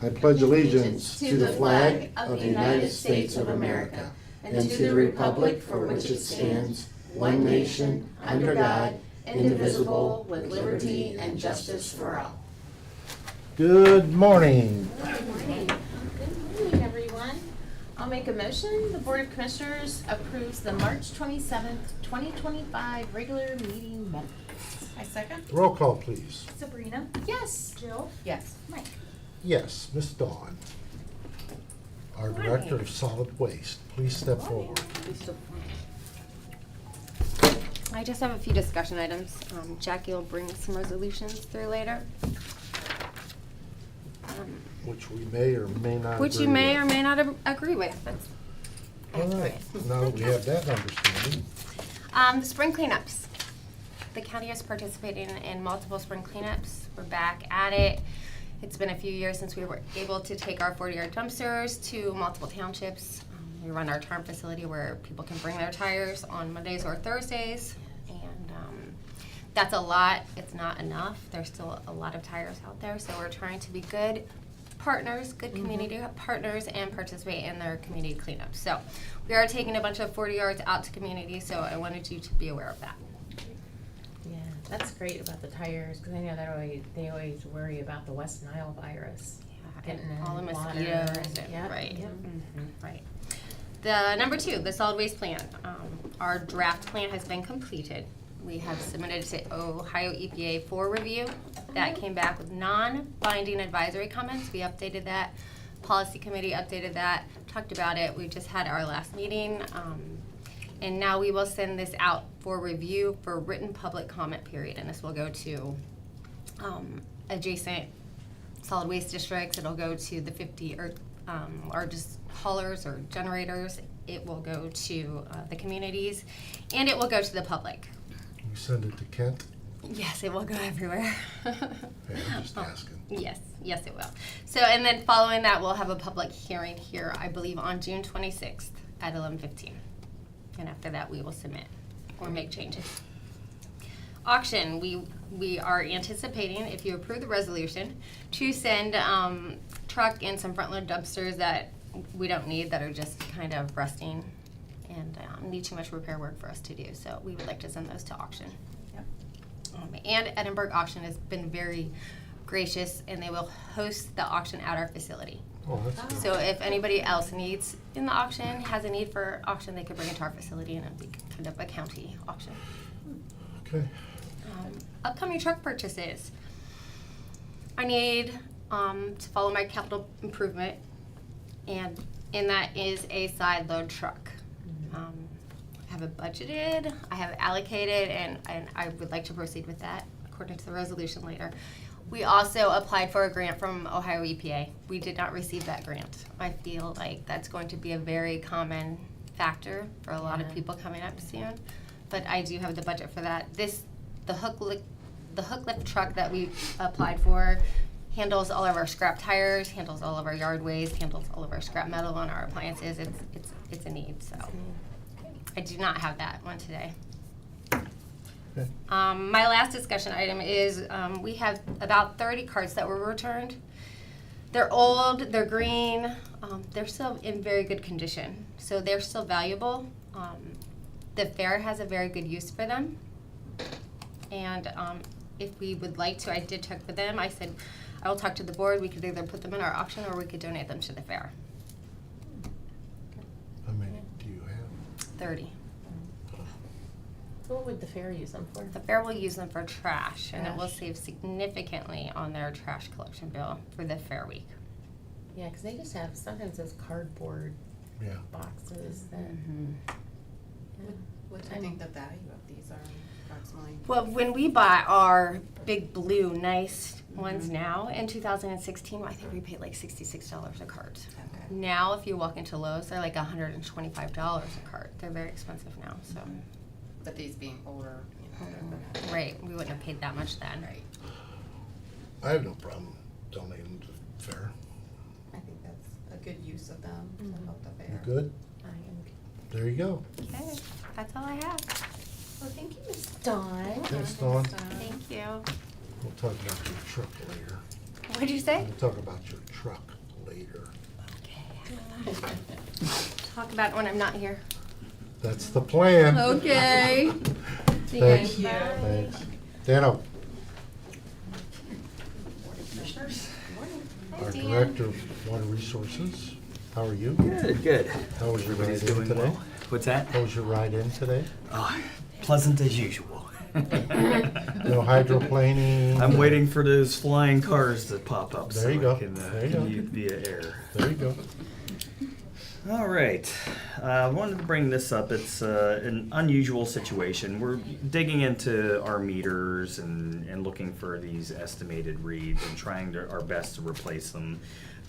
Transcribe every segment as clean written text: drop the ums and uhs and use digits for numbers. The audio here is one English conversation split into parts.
I pledge allegiance to the flag of the United States of America and to the republic for which it stands, one nation, under God, indivisible, with liberty and justice for all. Good morning. Good morning. Good morning, everyone. I'll make a motion. The Board of Commissioners approves the March 27th, 2025 regular meeting minutes. I second. Roll call, please. Sabrina? Yes. Jill? Yes. Mike? Yes, Ms. Dawn, our Morning. Director of Solid Waste, please step forward. I just have a few discussion items. Jackie will bring some resolutions through later. Which we may or may not Which you agree may with. or may not agree with. That's All right, now that we have that understanding, the spring cleanups. The county is participating in multiple spring cleanups. We're back at it. It's been a few years since we were able to take our 40-yard dumpsters to multiple townships. We run our tarn facility where people can bring their tires on Mondays or Thursdays. And that's a lot. It's not enough. There's still a lot of tires out there. So we're trying to be good partners, good community partners, and participate in their community cleanups. So we are taking a bunch of 40 yards out to community, so I wanted you to be aware of that. Yeah, that's great about the tires, because I know they always worry about the West Nile virus. And Getting all the in water mosquitoes, and- yep, right, yep. right. The number 2, the solid waste plan. Our draft plan has been completed. We have submitted to Ohio EPA for review. That came back with non-binding advisory comments. We updated that. Policy committee updated that, talked about it. We just had our last meeting. And now we will send this out for review for written public comment period. And this will go to adjacent solid waste districts. It'll go to the 50 largest haulers or generators. It will go to the communities, and it will go to the public. we send it to Kent. Yes, it will go everywhere. Okay, I'm just asking. Yes, it will. So, and then following that, we'll have a public hearing here, I believe, on June 26th at 11:15. And after that, we will submit or make changes. Auction, we are anticipating, if you approve the resolution, to send truck and some front load dumpsters that we don't need, that are just kind of rusting and need too much repair work for us to do. So we would like to send those to auction. Yep. And Edinburgh Auction has been very gracious, and they will host the auction at our facility. Oh, that's good. So if anybody else needs in the auction, has a need for auction, they could bring it to our facility, and it'll be kind of a county auction. Okay, Upcoming truck purchases. I need to follow my capital improvement, and in that is a side load truck. I have it budgeted, I have it allocated, and I would like to proceed with that according to the resolution later. We also applied for a grant from Ohio EPA. We did not receive that grant. I feel like that's going to be a very common factor for a lot of people coming up soon, but I do have the budget for that. The hook lift truck that we applied for handles all of our scrap tires, handles all of our yard waste, handles all of our scrap metal on our appliances. It's a need, so I do not have that one today. okay. My last discussion item is we have about 30 carts that were returned. They're old, they're green, they're still in very good condition, so they're still valuable. The fair has a very good use for them, and if we would like to, I did check with them. I said I will talk to the board. We could either put them in our auction or we could donate them to the fair. How many do you have? 30. What would the fair use them for? The fair will use them for trash, and it will Trash. save significantly on their trash collection bill for the fair week. Yeah, because they just have sometimes those cardboard Yeah. boxes that. What do you think the value of these are approximately? Well, when we bought our big blue nice ones now in 2016, I think we paid like $66 a cart. Okay. Now, if you walk into Lowe's, they're like $125 a cart. They're very expensive now, so. But these being older, they're gonna. Right, we wouldn't have paid that much then. Right. I have no problem donating them to the fair. I think that's a good use of them to help the You fair. good? I am. There you go. Okay, that's all I have. Well, thank you, Ms. Dawn. Thanks, Dawn. Thank you. We'll talk about your truck later. What'd you say? We'll talk about your truck later. Talk about it when I'm not here. That's the plan. Okay. See Thanks. you. Thanks. Dano, our Dan. Director of Water Resources, how are you? Good. How was your ride Everybody's in doing today? well. What's that? How was your ride in today? Oh, pleasant as usual. No hydroplaning? I'm waiting for those flying cars to pop up There so you go. I can There you go. commute via air. There you go. All right. I wanted to bring this up. It's an unusual situation. We're digging into our meters and looking for these estimated reads and trying our best to replace them.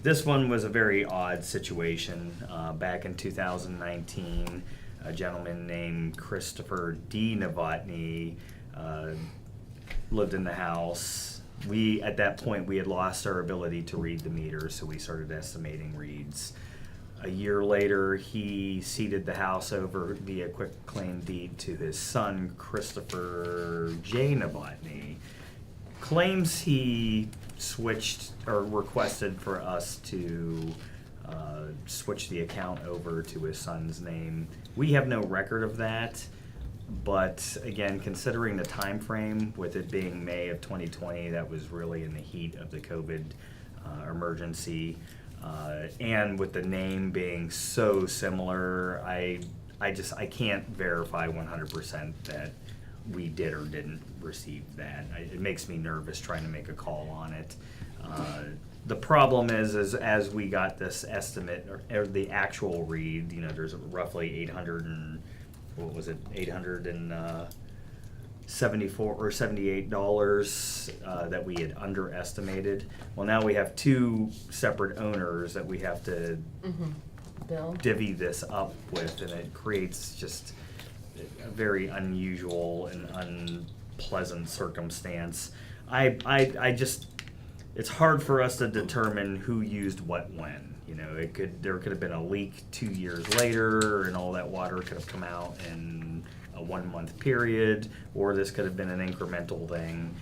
This one was a very odd situation. Back in 2019, a gentleman named Christopher D. Novotny lived in the house. At that point, we had lost our ability to read the meters, so we started estimating reads. A year later, he ceded the house over via quitclaim deed to his son, Christopher J. Novotny. Claims he switched or requested for us to switch the account over to his son's name. We have no record of that, but again, considering the time frame, with it being May of 2020, that was really in the heat of the COVID emergency. And with the name being so similar, I can't verify 100% that we did or didn't receive that. It makes me nervous trying to make a call on it. The problem is as we got this estimate or the actual read, there's roughly 874 or $78 that we had underestimated. Well, now we have two separate owners that we have to Bill? divvy this up with, and it creates just a very unusual and unpleasant circumstance. It's hard for us to determine who used what when. There could have been a leak 2 years later, and all that water could have come out in a 1 month period, or this could have been an incremental thing.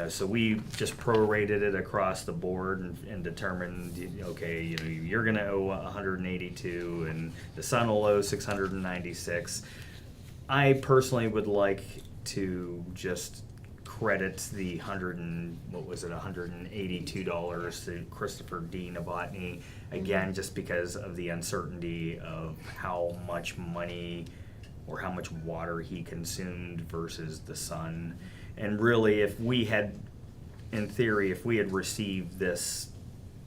So we just prorated it across the board and determined, okay, you're going to owe 182, and the son will owe 696. I personally would like to just credit the $182 to Christopher D. Novotny, again, just because of the uncertainty of how much money or how much water he consumed versus the son. And really, if we had received this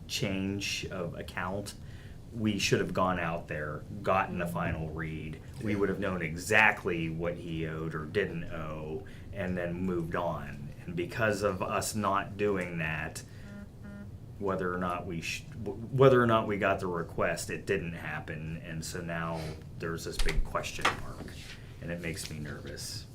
change of account, we should have gone out there, gotten a final read. We would have known exactly what he owed or didn't owe, and then moved on. And because of us not doing that, whether or not we got the request, it didn't happen, and so now there's this big question mark, and it makes me nervous.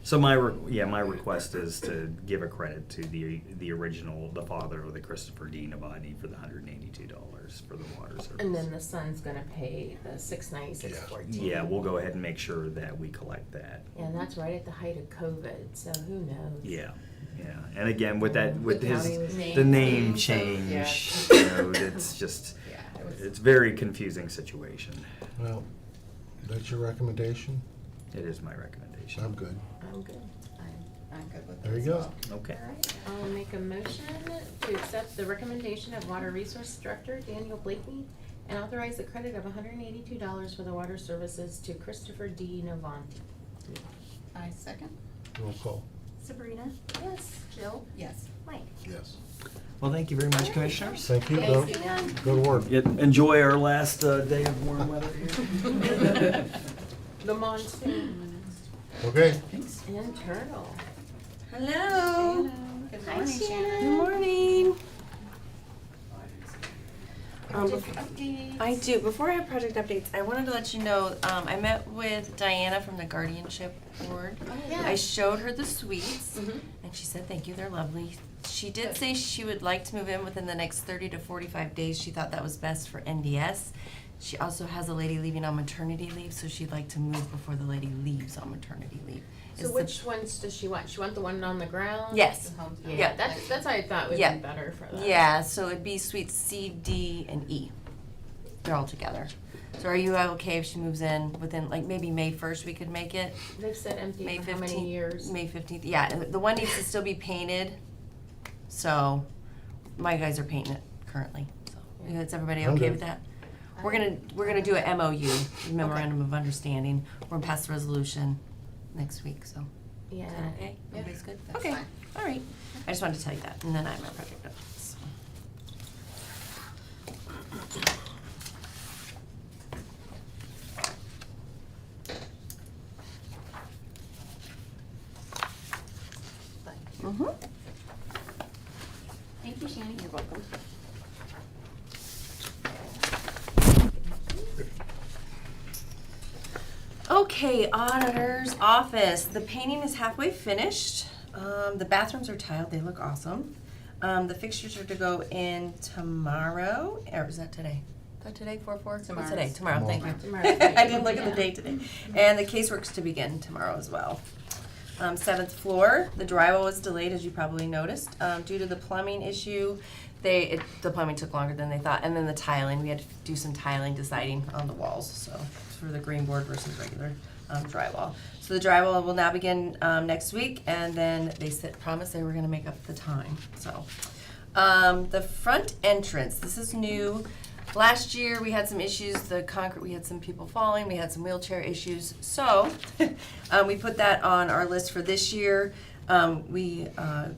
So my request is to give a credit to the original, the father of the Christopher D. Novotny, for the $182 for the water service. And then the son's gonna pay the $696.14. Yeah, we'll go ahead and make sure that we collect that. And that's right at the height of COVID, so who knows? Yeah, and again, with the county was name so, change, yeah. it's just, Yeah, it was. it's very confusing situation. Well, that's your recommendation? It is my recommendation. I'm good. I'm good. I'm good with There that you as go. well. Okay. All right, I'll make a motion to accept the recommendation of Water Resource Director Daniel Blakey and authorize the credit of $182 for the water services to Christopher D. Novotny. I second. Roll call. Sabrina? Yes. Jill? Yes. Mike? Yes. Well, thank you very much, Commissioners. Thank you. Thanks, Go, Dan. go to work. Enjoy our last day of warm weather here. The monsoon Okay. and turtle. Hello. Good Hi, morning, Shannon. Good morning. Project update. I do. Before I have project updates, I wanted to let you know, I met with Diana from the Guardianship Board. Oh, yeah. I showed her the suites, Mhm. and she said, thank you, they're lovely. She did say she would like to move in within the next 30 to 45 days. She thought that was best for NDS. She also has a lady leaving on maternity leave, so she'd like to move before the lady leaves on maternity leave. So is which ones does she want? She want the one on the ground? Yes. The hometown. Yeah, Yeah. that's what I thought would Yeah. be better for that. Yeah, so it'd be suites C, D, and E. They're all together. So are you okay if she moves in within, like, maybe May 1st we could make it? They've said empty May for how 15th. many years? May 15th, yeah, the one needs to still be painted, so my guys are painting it currently. So is everybody okay with that? We're gonna do a MOU, memorandum of understanding. We're gonna pass the resolution next week, so. Yeah. Is that okay? Yeah, Everybody's good? that's Okay, fine. all right. I just wanted to tell you that, and then I have my project updates. Mm-hmm. Thank you, Shannon. You're welcome. Okay, auditor's office. The painting is halfway finished. The bathrooms are tiled. They look awesome. The fixtures are to go in tomorrow. Or is that today? Is that today? 4/4? What's Tomorrow. today? Tomorrow. Thank you. Tomorrow. I didn't look at the Yeah. date today. And the casework's to begin tomorrow as well. 7th floor, the drywall was delayed, as you probably noticed, due to the plumbing issue. The plumbing took longer than they thought, and then the tiling, we had to do some tiling deciding on the walls, so for the green board versus regular drywall. So the drywall will now begin next week, and then they promised they were gonna make up the time, so. The front entrance, this is new. Last year, we had some issues, the concrete, we had some people falling, we had some wheelchair issues. So, we put that on our list for this year. We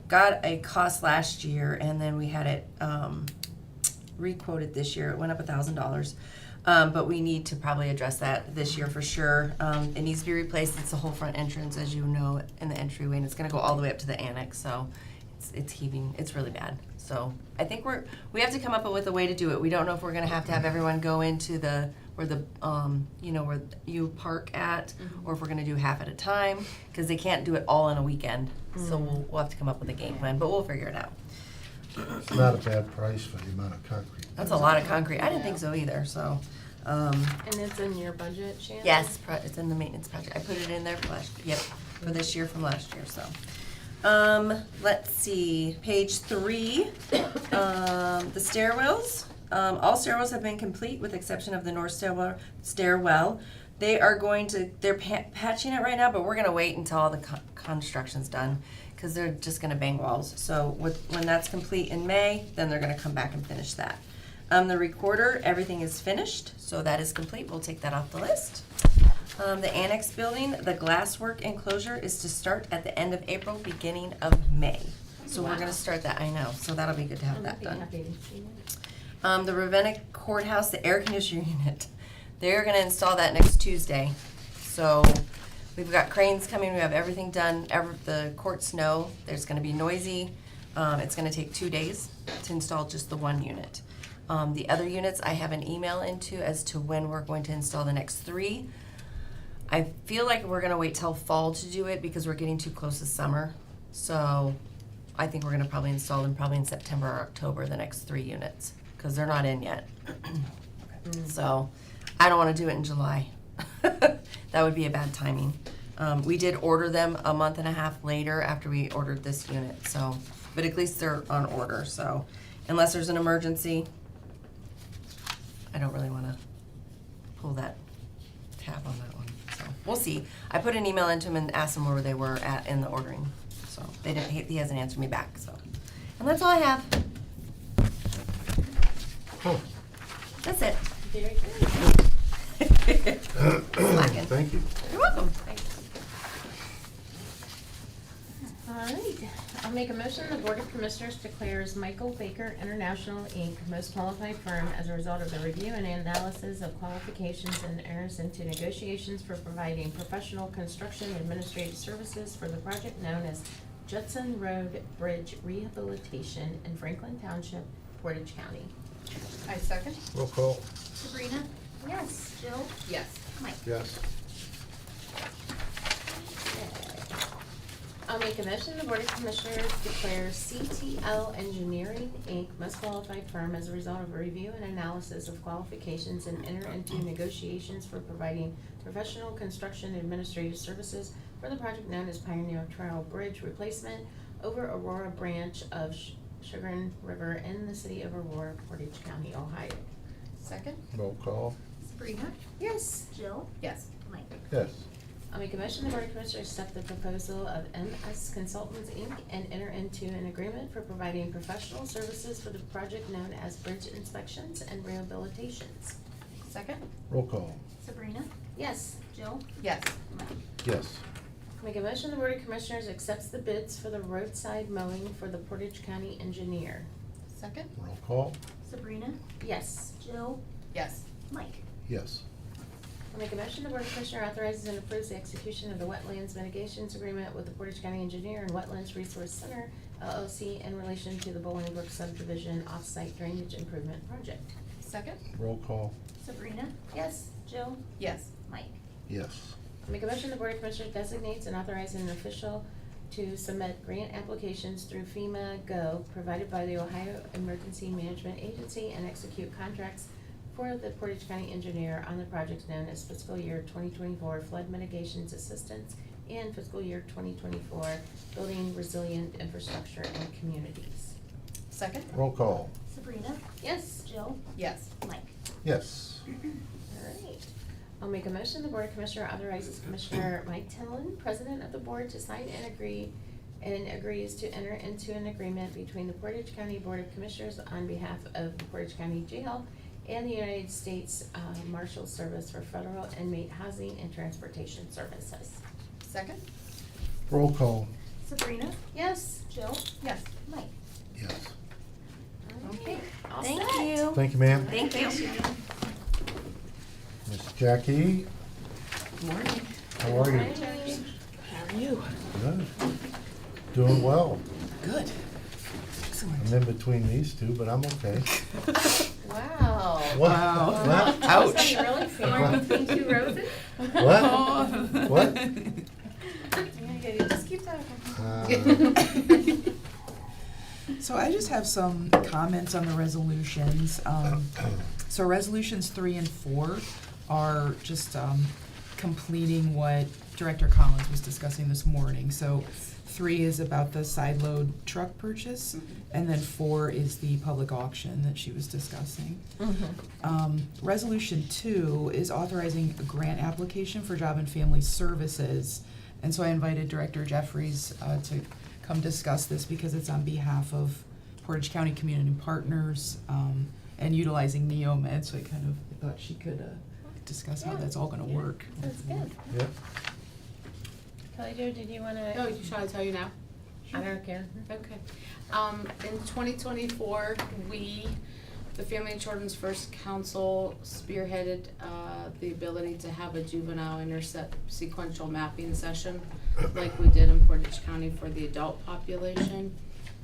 got a cost last year, and then we had it re-quoted this year. It went up $1,000. But we need to probably address that this year for sure. It needs to be replaced. It's the whole front entrance, as you know, in the entryway, and it's gonna go all the way up to the annex, so it's heaving, it's really bad. So I think we have to come up with a way to do it. We don't know if we're gonna have to have everyone go into where you park at, or if we're gonna do half at a time, because they can't do it all in a weekend. So we'll have to come up with a game plan, but we'll figure it out. It's not a bad price for the amount of concrete. That's a lot of concrete. I didn't think so either, so. And it's in your budget, Shannon? Yes, it's in the maintenance project. I put it in there for this year from last year, so. Let's see, page 3, the stairwells. All stairwells have been complete with exception of the north stairwell. They're patching it right now, but we're gonna wait until all the construction's done, because they're just gonna bang walls. So when that's complete in May, then they're gonna come back and finish that. The recorder, everything is finished, so that is complete. We'll take that off the list. The annex building, the glasswork enclosure is to start at the end of April, beginning of May. So we're gonna start that, I know, so that'll be good to have that done. The Ravenna Courthouse, the air conditioner unit, they're gonna install that next Tuesday. So we've got cranes coming, we have everything done, the courts know there's gonna be noisy. It's gonna take 2 days to install just the one unit. The other units I have an email into as to when we're going to install the next 3. I feel like we're gonna wait till fall to do it because we're getting too close to summer. So I think we're gonna probably install them probably in September or October, the next 3 units, because they're not in yet. So I don't wanna do it in July. That would be a bad timing. We did order them a month and a half later after we ordered this unit, so, but at least they're on order, so unless there's an emergency, I don't really wanna pull that tab on that one. So we'll see. I put an email into him and asked him where they were at in the ordering. So he hasn't answered me back, so. And that's all I have. Oh, That's it. Very good. Slacking. thank you. You're welcome. All right, I'll make a motion, the Board of Commissioners declares Michael Baker International, Inc. most qualified firm as a result of the review and analysis of qualifications and enters into negotiations for providing professional construction administrative services for the project known as Judson Road Bridge Rehabilitation in Franklin Township, Portage County. I second? Roll call. Sabrina? Yes. Jill? Yes. Mike? Yes. I'll make a motion, the Board of Commissioners declares CTL Engineering, Inc. most qualified firm as a result of a review and analysis of qualifications and enter into negotiations for providing professional construction administrative services for the project known as Pioneer Trail Bridge Replacement over Aurora Branch of Chagrin River in the city of Aurora, Portage County, Ohio. Second? Roll call. Sabrina? Yes. Jill? Yes. Mike? Yes. I'll make a motion the Board of Commissioners accept the proposal of MS Consultants, Inc. and enter into an agreement for providing professional services for the project known as bridge inspections and rehabilitations. Second? Roll call. Sabrina? Yes. Jill? Yes. Mike? Yes. Make a motion the Board of Commissioners accepts the bids for the roadside mowing for the Portage County engineer. Second? Roll call. Sabrina? Yes. Jill? Yes. Mike? Yes. I'll make a motion the Board of Commissioners authorizes and approves the execution of the Wetlands Mitigations Agreement with the Portage County Engineer and Wetlands Resource Center, LLC, in relation to the Bowling Brook Subdivision Off-Site Drainage Improvement Project. Second? Roll call. Sabrina? Yes. Jill? Yes. Mike? Yes. I'll make a motion the Board of Commissioners designates and authorizes an official to submit grant applications through FEMA Go provided by the Ohio Emergency Management Agency and execute contracts for the Portage County engineer on the projects known as fiscal year 2024 flood mitigations assistance and fiscal year 2024 building resilient infrastructure and communities. Second? Roll call. Sabrina? Yes. Jill? Yes. Mike? Yes. All right. I'll make a motion the Board of Commissioners authorizes Commissioner Mike Tillon, President of the Board, to sign and agrees to enter into an agreement between the Portage County Board of Commissioners on behalf of the Portage County Jail and the United States Marshal Service for federal inmate housing and transportation services. Second? Roll call. Sabrina? Yes. Jill? Yes. Mike? Yes. Okay. All Thank set. you. Thank you, ma'am. Thank you. Miss Jackie, Morning. how are you? How are you? Good. Doing well. Good. Excellent. I'm in between these two, but I'm okay. Wow. What? Wow. What? Ouch. You really feeling Thank you, Rosen. What? What? Yeah, just keep talking. So I just have some comments on the resolutions. So resolutions 3 and 4 are just completing what Director Collins was discussing this morning. So 3 is about the side load truck purchase, and then 4 is the public auction that she was discussing. Resolution 2 is authorizing a grant application for Job and Family Services. And so I invited Director Jeffries to come discuss this because it's on behalf of Portage County Community Partners and utilizing Neomed. So I kind of thought she could discuss how that's all gonna work. That's good. Yep. Kelly Jo, did you wanna? Oh, shall I tell you now? I don't care. Okay. In 2024, we, the Family and Children's First Council, spearheaded the ability to have a juvenile intercept sequential mapping session like we did in Portage County for the adult population.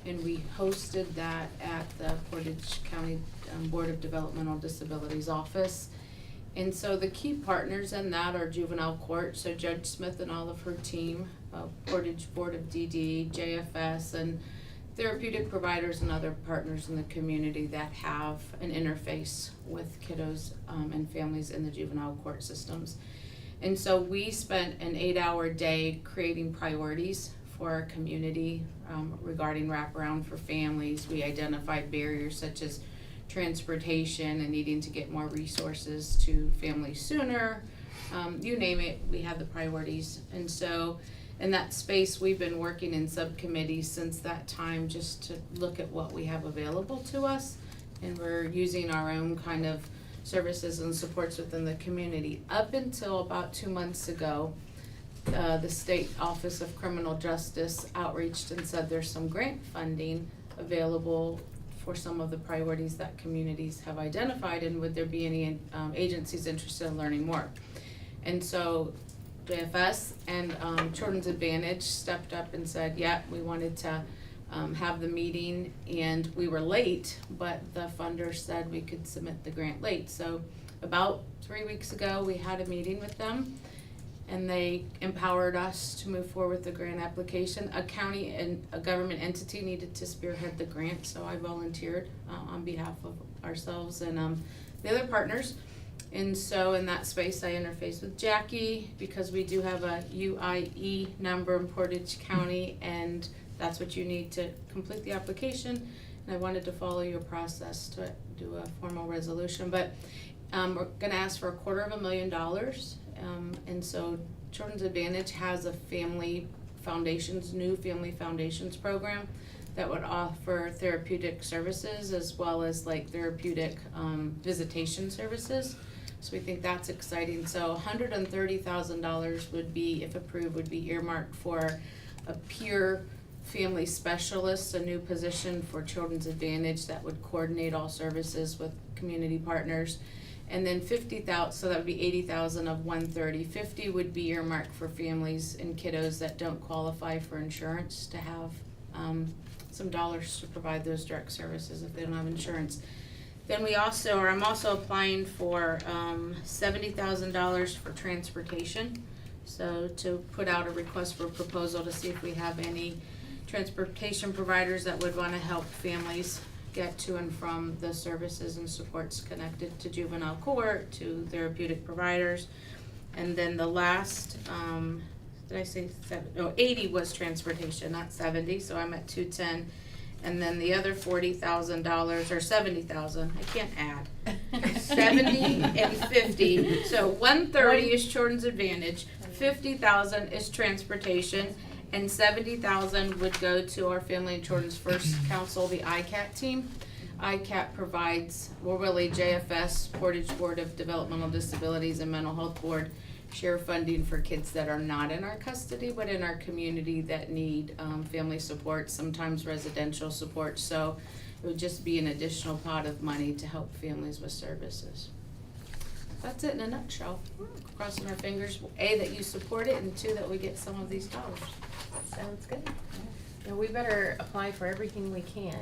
And we hosted that at the Portage County Board of Developmental Disabilities office. And so the key partners in that are juvenile court, so Judge Smith and all of her team, Portage Board of DD, JFS, and therapeutic providers and other partners in the community that have an interface with kiddos and families in the juvenile court systems. And so we spent an 8-hour day creating priorities for our community regarding wraparound for families. We identified barriers such as transportation and needing to get more resources to families sooner. You name it, we have the priorities. And so in that space, we've been working in subcommittees since that time just to look at what we have available to us. And we're using our own kind of services and supports within the community. Up until about 2 months ago, the State Office of Criminal Justice outreached and said there's some grant funding available for some of the priorities that communities have identified, and would there be any agencies interested in learning more. And so JFS and Children's Advantage stepped up and said, yeah, we wanted to have the meeting, and we were late, but the funder said we could submit the grant late. So about 3 weeks ago, we had a meeting with them, and they empowered us to move forward with the grant application. A county and a government entity needed to spearhead the grant, so I volunteered on behalf of ourselves and the other partners. And so in that space, I interface with Jackie because we do have a UIE number in Portage County, and that's what you need to complete the application. And I wanted to follow your process to do a formal resolution, but we're gonna ask for $250,000. And so Children's Advantage has a new family foundations program that would offer therapeutic services as well as like therapeutic visitation services. So we think that's exciting. So $130,000 would be, if approved, would be earmarked for a peer family specialist, a new position for Children's Advantage that would coordinate all services with community partners. And then 50,000, so that would be 80,000 of 130. 50 would be earmarked for families and kiddos that don't qualify for insurance to have some dollars to provide those direct services if they don't have insurance. Then I'm also applying for $70,000 for transportation. So to put out a request for proposal to see if we have any transportation providers that would want to help families get to and from the services and supports connected to juvenile court, to therapeutic providers. And then the last, did I say 80 was transportation, not 70, so I'm at 210. And then the other $40,000 or 70,000, I can't add. 70 and 50, so 130 is Children's Advantage, 50,000 is transportation, and 70,000 would go to our Family and Children's First Council, the ICAT team. ICAT provides, JFS, Portage Board of Developmental Disabilities and Mental Health Board, share funding for kids that are not in our custody, but in our community that need family support, sometimes residential support. So it would just be an additional pot of money to help families with services. That's it in a nutshell. Crossing our fingers, A, that you support it, and 2, that we get some of these dollars. Sounds good. Yeah, we better apply for everything we can.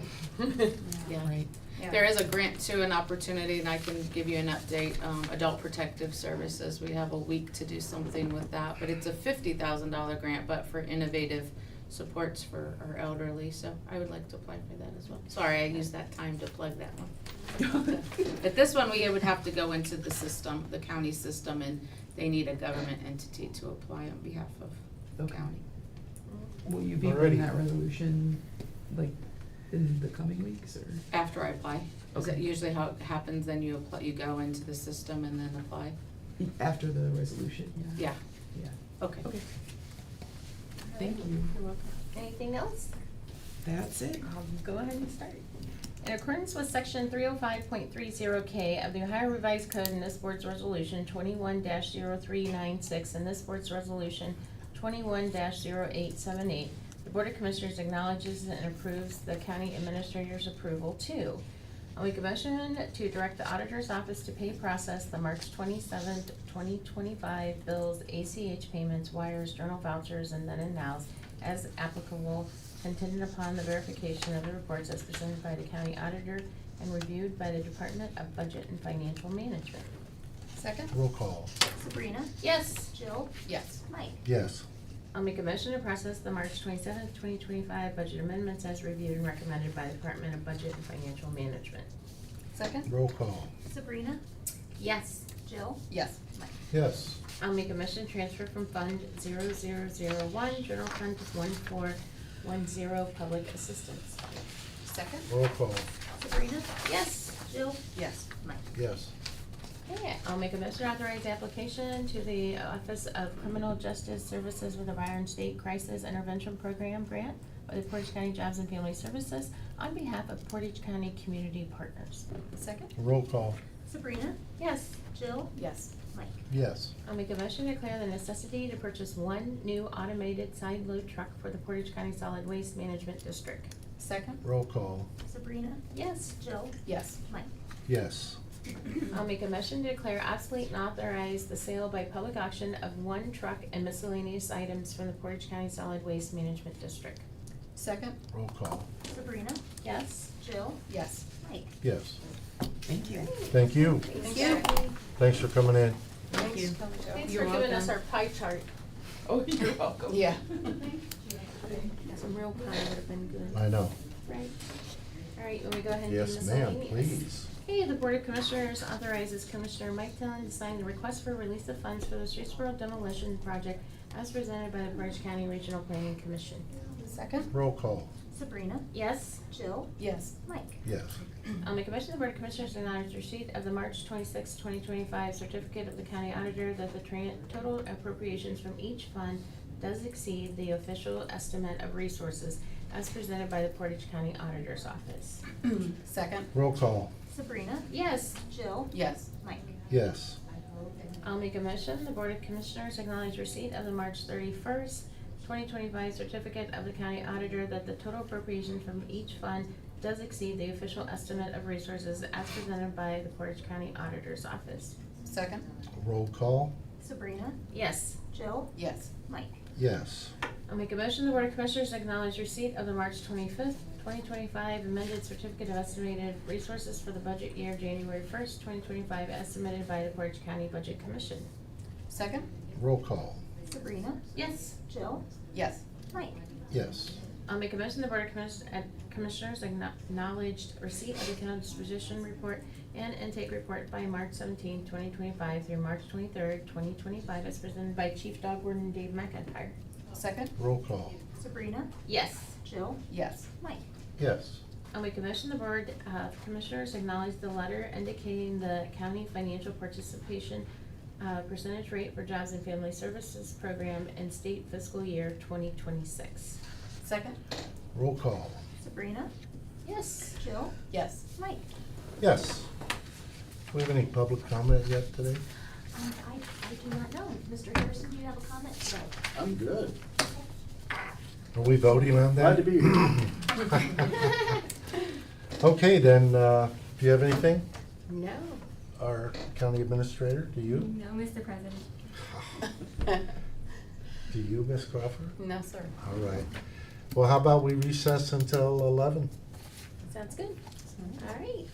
Yeah. Right. There is a grant too, an opportunity, and I can give you an update, Adult Protective Services, we have a week to do something with that, but it's a $50,000 grant, but for innovative supports for our elderly, so I would like to apply for that as well. Sorry, I used that time to plug that one. But this one, we would have to go into the system, the county system, and they need a government entity to apply on behalf of the Okay. county. Will you be Alrighty. bringing that resolution, like, in the coming weeks, or? After I apply, is that Okay. usually how it happens, then you apply, you go into the system and then apply? After the resolution, yeah? Yeah, Yeah. okay. Okay. Thank you. You're welcome. Anything else? That's it. I'll go ahead and start. In accordance with section 305.30K of the Ohio Revised Code and this board's resolution 21-0396 and this board's resolution 21-0878, the Board of Commissioners acknowledges and approves the county administrator's approval to. I'll make a motion to direct the auditor's office to pay process the March 27th, 2025 bills, ACH payments, wires, journal vouchers, and then and nows as applicable, contingent upon the verification of the reports as presented by the county auditor and reviewed by the Department of Budget and Financial Management. Second? Roll call. Sabrina? Yes. Jill? Yes. Mike? Yes. I'll make a motion to process the March 27th, 2025 budget amendments as reviewed and recommended by the Department of Budget and Financial Management. Second? Roll call. Sabrina? Yes. Jill? Yes. Mike? Yes. I'll make a motion to transfer from Fund 0001, General Fund 1410, Public Assistance. Second? Roll call. Sabrina? Yes. Jill? Yes. Mike? Yes. Okay, I'll make a motion to authorize application to the Office of Criminal Justice Services with the Byron State Crisis Intervention Program grant by the Portage County Jobs and Family Services on behalf of Portage County Community Partners. Second? Roll call. Sabrina? Yes. Jill? Yes. Mike? Yes. I'll make a motion to declare the necessity to purchase one new automated side load truck for the Portage County Solid Waste Management District. Second? Roll call. Sabrina? Yes. Jill? Yes. Mike? Yes. I'll make a motion to declare obsolete and authorize the sale by public auction of one truck and miscellaneous items from the Portage County Solid Waste Management District. Second? Roll call. Sabrina? Yes. Jill? Yes. Mike? Yes. Thank you. Thank you. Thank you. Thanks for coming in. Thank you. Thanks You're for giving us welcome. our pie chart. Oh, you're welcome. Yeah. Some real pie would have been good. I know. Right. All right, will we go ahead and do Yes, ma'am, miscellaneous? please. Okay, the Board of Commissioners authorizes Commissioner Mike Dillon to sign the request for release of funds for the Streetsboro demolition project as presented by the Portage County Regional Planning Commission. Second? Roll call. Sabrina, Yes? Jill, Yes. Mike. Yes. I'll make a motion, the Board of Commissioners acknowledge receipt of the March 26, 2025 certificate of the county auditor that the total appropriations from each fund does exceed the official estimate of resources as presented by the Portage County Auditor's Office. Second? Roll call. Sabrina, Yes? Jill, Yes. Mike. Yes. I'll make a motion, the Board of Commissioners acknowledge receipt of the March 31st, 2025 certificate of the county auditor that the total appropriation from each fund does exceed the official estimate of resources as presented by the Portage County Auditor's Office. Second? Roll call. Sabrina, Yes. Jill, Yes. Mike. Yes. I'll make a motion, the Board of Commissioners acknowledge receipt of the March 25th, 2025 amended certificate of estimated resources for the budget year January 1st, 2025 as submitted by the Portage County Budget Commission. Second? Roll call. Sabrina, Yes. Jill, Yes. Mike. Yes. I'll make a motion, the Board of Commissioners acknowledged receipt of the county disposition report and intake report by March 17, 2025 through March 23rd, 2025 as presented by Chief Dog Warden Dave McIntyre. Second? Roll call. Sabrina, Yes. Jill, Yes. Mike. Yes. I'll make a motion, the Board of Commissioners acknowledge the letter indicating the county financial participation percentage rate for Jobs and Family Services Program in state fiscal year 2026. Second? Roll call. Sabrina, Yes. Jill, Yes. Mike. Yes. Do we have any public comment yet today? I do not know. Mr. Harrison, do you have a comment today? I'm good. Are we voting on that? Glad to be here. Okay, then, do you have anything? No. Our county administrator, do you? No, Mr. President. Do you, Ms. Crawford? No, sir. All right. Well, how about we recess until 11? Sounds good. All right.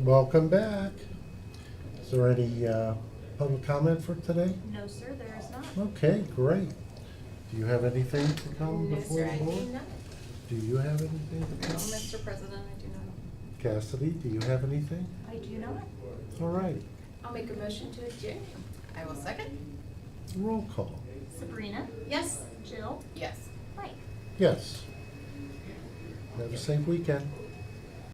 Welcome back. Is there any public comment for today? No, sir, there is not. Okay, great. Do you have anything to come No, before sir, the I board? do not. Do you have anything to No, come? Mr. President, I do not. Cassidy, do you have anything? I do not. All right, I'll make a motion to adjourn. I will second. roll call. Sabrina, Yes. Jill, Yes. Mike. Yes. Have a safe weekend.